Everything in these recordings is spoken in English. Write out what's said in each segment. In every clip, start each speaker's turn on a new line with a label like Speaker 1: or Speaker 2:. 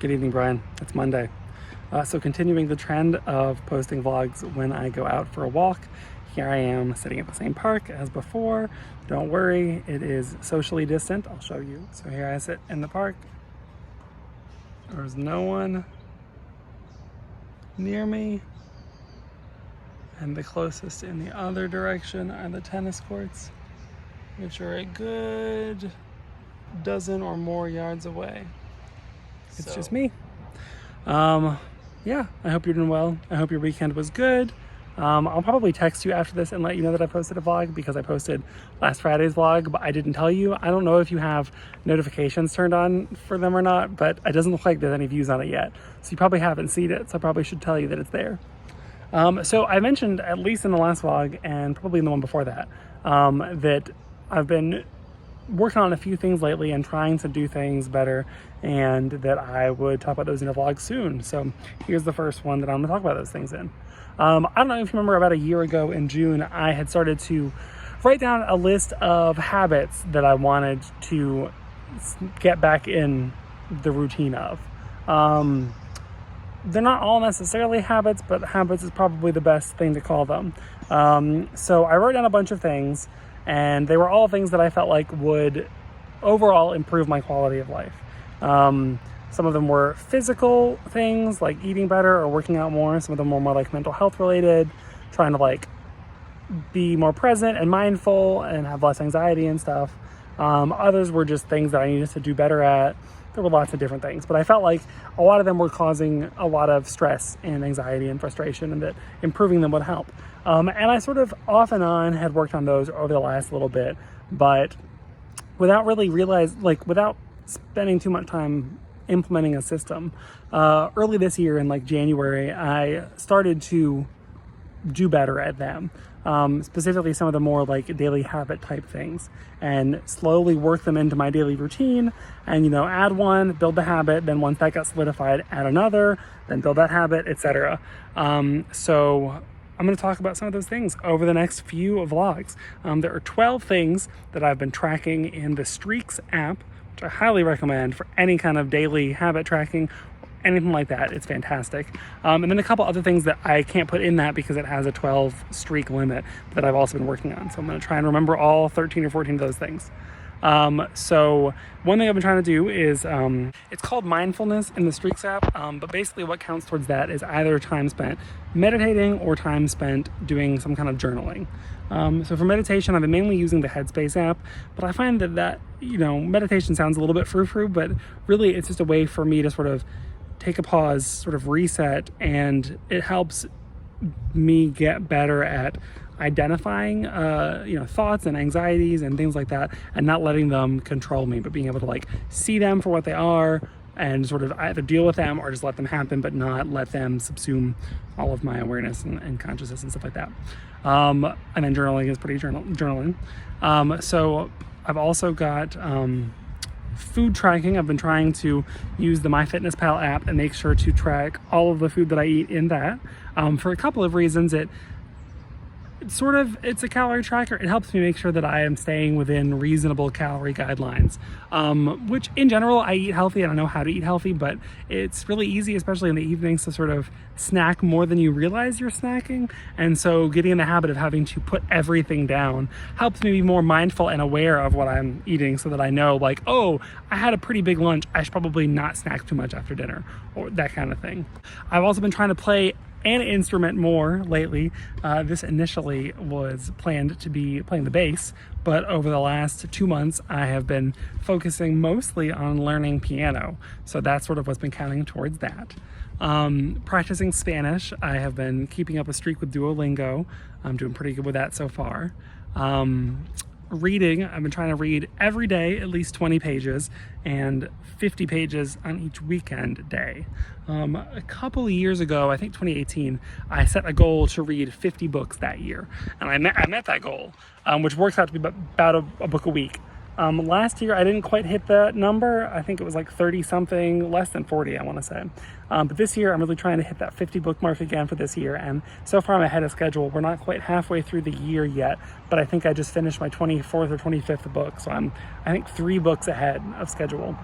Speaker 1: Good evening, Brian. It's Monday. So continuing the trend of posting vlogs when I go out for a walk, here I am sitting at the same park as before. Don't worry, it is socially distant. I'll show you. So here I sit in the park. There's no one near me. And the closest in the other direction are the tennis courts, which are a good dozen or more yards away. It's just me. Yeah, I hope you're doing well. I hope your weekend was good. I'll probably text you after this and let you know that I posted a vlog because I posted last Friday's vlog, but I didn't tell you. I don't know if you have notifications turned on for them or not, but it doesn't look like there's any views on it yet. So you probably haven't seen it, so I probably should tell you that it's there. So I mentioned, at least in the last vlog and probably in the one before that, that I've been working on a few things lately and trying to do things better, and that I would talk about those in a vlog soon. So here's the first one that I'm gonna talk about those things in. I don't know if you remember, about a year ago in June, I had started to write down a list of habits that I wanted to get back in the routine of. They're not all necessarily habits, but habits is probably the best thing to call them. So I wrote down a bunch of things, and they were all things that I felt like would overall improve my quality of life. Some of them were physical things like eating better or working out more. Some of them were more like mental health related, trying to like be more present and mindful and have less anxiety and stuff. Others were just things that I needed to do better at. There were lots of different things, but I felt like a lot of them were causing a lot of stress and anxiety and frustration, and that improving them would help. And I sort of off and on had worked on those over the last little bit, but without really without spending too much time implementing a system. Early this year in like January, I started to do better at them. Specifically some of the more like daily habit type things, and slowly work them into my daily routine, and add one, build the habit, then once that got solidified, add another, then build that habit, etc. So I'm going to talk about some of those things over the next few vlogs. There are 12 things that I've been tracking in the Streaks app, which I highly recommend for any kind of daily habit tracking, anything like that. It's fantastic. And then a couple other things that I can't put in that because it has a 12 streak limit that I've also been working on. So I'm going to try and remember all 13 or 14 of those things. So one thing I've been trying to do is, it's called mindfulness in the Streaks app. But basically what counts towards that is either time spent meditating or time spent doing some kind of journaling. So for meditation, I've been mainly using the Headspace app, but I find that meditation sounds a little bit frou-frou, but really it's just a way for me to sort of take a pause, sort of reset, and it helps me get better at identifying thoughts and anxieties and things like that, and not letting them control me, but being able to like see them for what they are and sort of either deal with them or just let them happen, but not let them subsume all of my awareness and consciousness and stuff like that. And then journaling is pretty journaling. So I've also got food tracking. I've been trying to use the MyFitnessPal app and make sure to track all of the food that I eat in that, for a couple of reasons. It's a calorie tracker. It helps me make sure that I am staying within reasonable calorie guidelines, which in general, I eat healthy and I know how to eat healthy, but it's really easy, especially in the evenings, to sort of snack more than you realize you're snacking. And so getting in the habit of having to put everything down helps me be more mindful and aware of what I'm eating, so that I know like, oh, I had a pretty big lunch, I should probably not snack too much after dinner, or that kind of thing. I've also been trying to play an instrument more lately. This initially was planned to be playing the bass, but over the last 2 months, I have been focusing mostly on learning piano. So that's sort of what's been counting towards that. Practicing Spanish, I have been keeping up a streak with Duolingo. I'm doing pretty good with that so far. Reading, I've been trying to read every day at least 20 pages and 50 pages on each weekend day. A couple of years ago, I think 2018, I set a goal to read 50 books that year, and I met that goal, which works out to be about a book a week. Last year, I didn't quite hit that number. I think it was like 30 something, less than 40, I want to say. But this year, I'm really trying to hit that 50 book mark again for this year. And so far, I'm ahead of schedule. We're not quite halfway through the year yet, but I think I just finished my 24th or 25th book. So I'm, I think, 3 books ahead of schedule.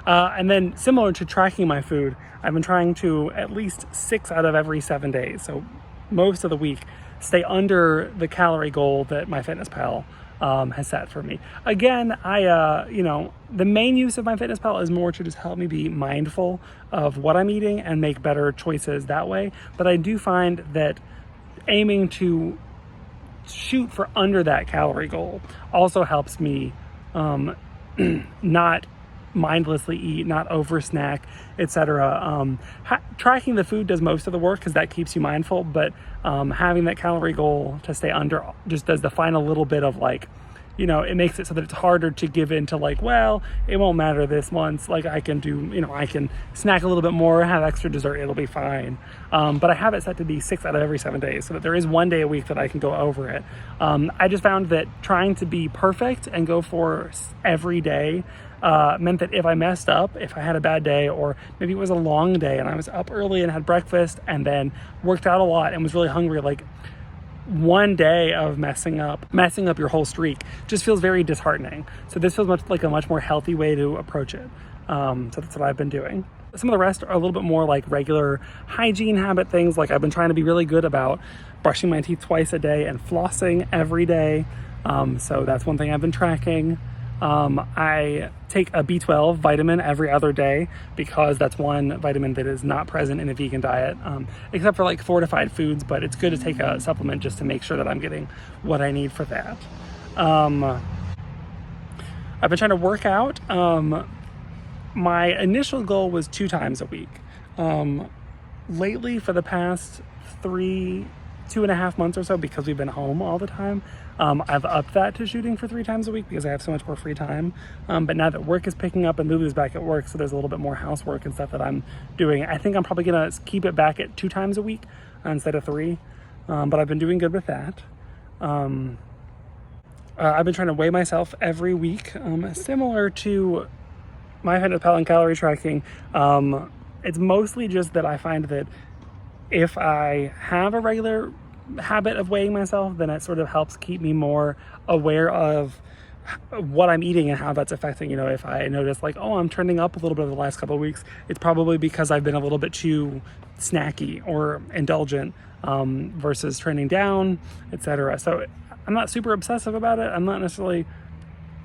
Speaker 1: And then similar to tracking my food, I've been trying to at least 6 out of every 7 days, so most of the week, stay under the calorie goal that MyFitnessPal has set for me. Again, the main use of MyFitnessPal is more to just help me be mindful of what I'm eating and make better choices that way. But I do find that aiming to shoot for under that calorie goal also helps me not mindlessly eat, not over snack, etc. Tracking the food does most of the work because that keeps you mindful, but having that calorie goal to stay under just does the final little bit of like, it makes it so that it's harder to give in to like, well, it won't matter this month. Like I can do, I can snack a little bit more, have extra dessert, it'll be fine. But I have it set to be 6 out of every 7 days so that there is 1 day a week that I can go over it. I just found that trying to be perfect and go for every day meant that if I messed up, if I had a bad day, or maybe it was a long day and I was up early and had breakfast and then worked out a lot and was really hungry, like 1 day of messing up your whole streak just feels very disheartening. So this feels like a much more healthy way to approach it. So that's what I've been doing. Some of the rest are a little bit more like regular hygiene habit things. Like I've been trying to be really good about brushing my teeth twice a day and flossing every day. So that's one thing I've been tracking. I take a B12 vitamin every other day because that's one vitamin that is not present in a vegan diet, except for like fortified foods, but it's good to take a supplement just to make sure that I'm getting what I need for that. I've been trying to work out. My initial goal was 2 times a week. Lately, for the past 2.5 months or so, because we've been home all the time, I've upped that to shooting for 3 times a week because I have so much more free time. But now that work is picking up and Lulu's back at work, so there's a little bit more housework and stuff that I'm doing, I think I'm probably gonna keep it back at 2 times a week instead of 3. But I've been doing good with that. I've been trying to weigh myself every week, similar to MyFitnessPal and calorie tracking. It's mostly just that I find that if I have a regular habit of weighing myself, then it sort of helps keep me more aware of what I'm eating and how that's affecting. If I notice like, oh, I'm trending up a little bit over the last couple of weeks, it's probably because I've been a little bit too snacky or indulgent versus trending down, etc. So I'm not super obsessive about it. I'm not necessarily,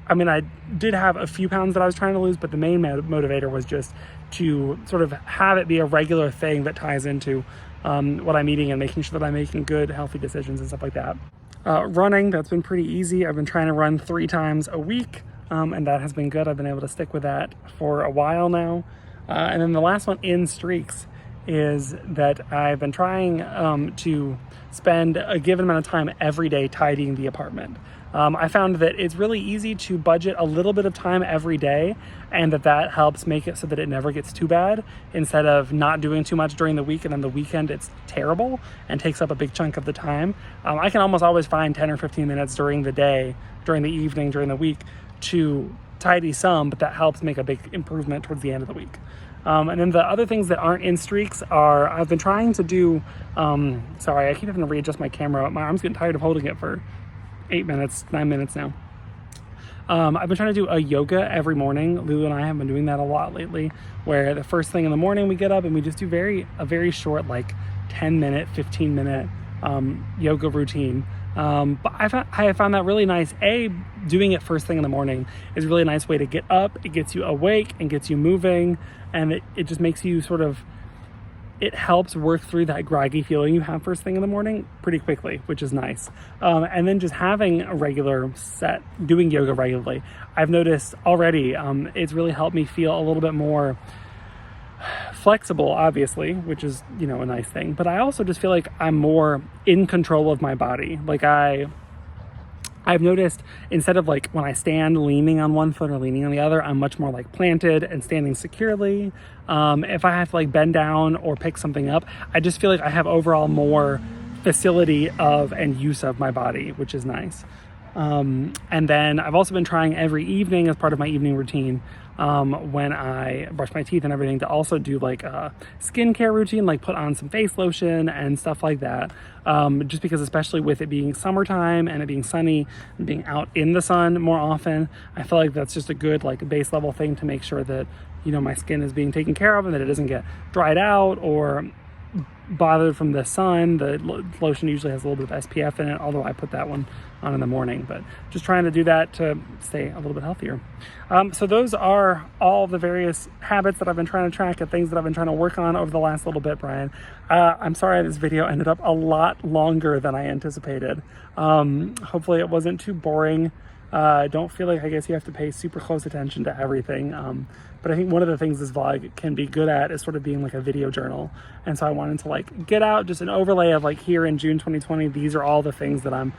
Speaker 1: I did have a few pounds that I was trying to lose, but the main motivator was just to sort of have it be a regular thing that ties into what I'm eating and making sure that I'm making good, healthy decisions and stuff like that. Running, that's been pretty easy. I've been trying to run 3 times a week, and that has been good. I've been able to stick with that for a while now. And then the last one in streaks is that I've been trying to spend a given amount of time every day tidying the apartment. I found that it's really easy to budget a little bit of time every day, and that helps make it so that it never gets too bad, instead of not doing too much during the week and then the weekend it's terrible and takes up a big chunk of the time. I can almost always find 10 or 15 minutes during the day, during the evening, during the week to tidy some, but that helps make a big improvement towards the end of the week. And then the other things that aren't in streaks are, I've been trying to do, sorry, I keep having to readjust my camera. My arm's getting tired of holding it for 9 minutes now. I've been trying to do a yoga every morning. Lulu and I have been doing that a lot lately, where the first thing in the morning we get up and we just do a very short, like 10-minute, 15-minute yoga routine. But I have found that really nice. Doing it first thing in the morning is a really nice way to get up. It gets you awake and gets you moving, and it just makes you it helps work through that groggy feeling you have first thing in the morning pretty quickly, which is nice. And then just having a regular doing yoga regularly, I've noticed already it's really helped me feel a little bit more flexible, obviously, which is, a nice thing. But I also just feel like I'm more in control of my body. Like I've noticed, instead of like when I stand leaning on one foot or leaning on the other, I'm much more like planted and standing securely. If I have to like bend down or pick something up, I just feel like I have overall more facility of and use of my body, which is nice. And then I've also been trying every evening as part of my evening routine, when I brush my teeth and everything, to also do like a skincare routine, like put on some face lotion and stuff like that. Just because, especially with it being summertime and it being sunny and being out in the sun more often, I feel like that's just a good like base level thing to make sure that you know, my skin is being taken care of and that it doesn't get dried out or bothered from the sun. The lotion usually has a little bit of SPF in it, although I put that one on in the morning, but just trying to do that to stay a little bit healthier. So those are all the various habits that I've been trying to track and things that I've been trying to work on over the last little bit, Brian. I'm sorry this video ended up a lot longer than I anticipated. Hopefully it wasn't too boring. Don't feel like, I guess, you have to pay super close attention to everything. But I think one of the things this vlog can be good at is sort of being like a video journal. And so I wanted to like get out just an overlay of like, here in June 2020, these are all the things that I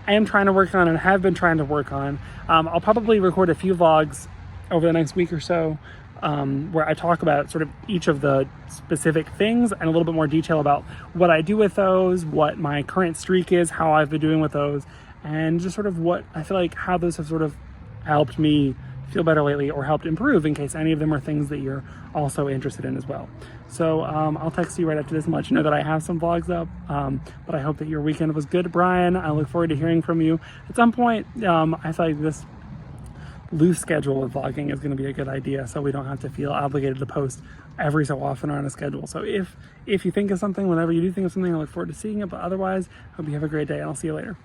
Speaker 1: am trying to work on and have been trying to work on. I'll probably record a few vlogs over the next week or so, where I talk about sort of each of the specific things and a little bit more detail about what I do with those, what my current streak is, how I've been doing with those, and just sort of what I feel like, how those have sort of helped me feel better lately or helped improve, in case any of them are things that you're also interested in as well. So I'll text you right after this and let you know that I have some vlogs up, but I hope that your weekend was good, Brian. I look forward to hearing from you at some point. I feel like this loose schedule of vlogging is going to be a good idea, so we don't have to feel obligated to post every so often or on a schedule. So if you think of something, whenever you do think of something, I look forward to seeing it, but otherwise, hope you have a great day and I'll see you later.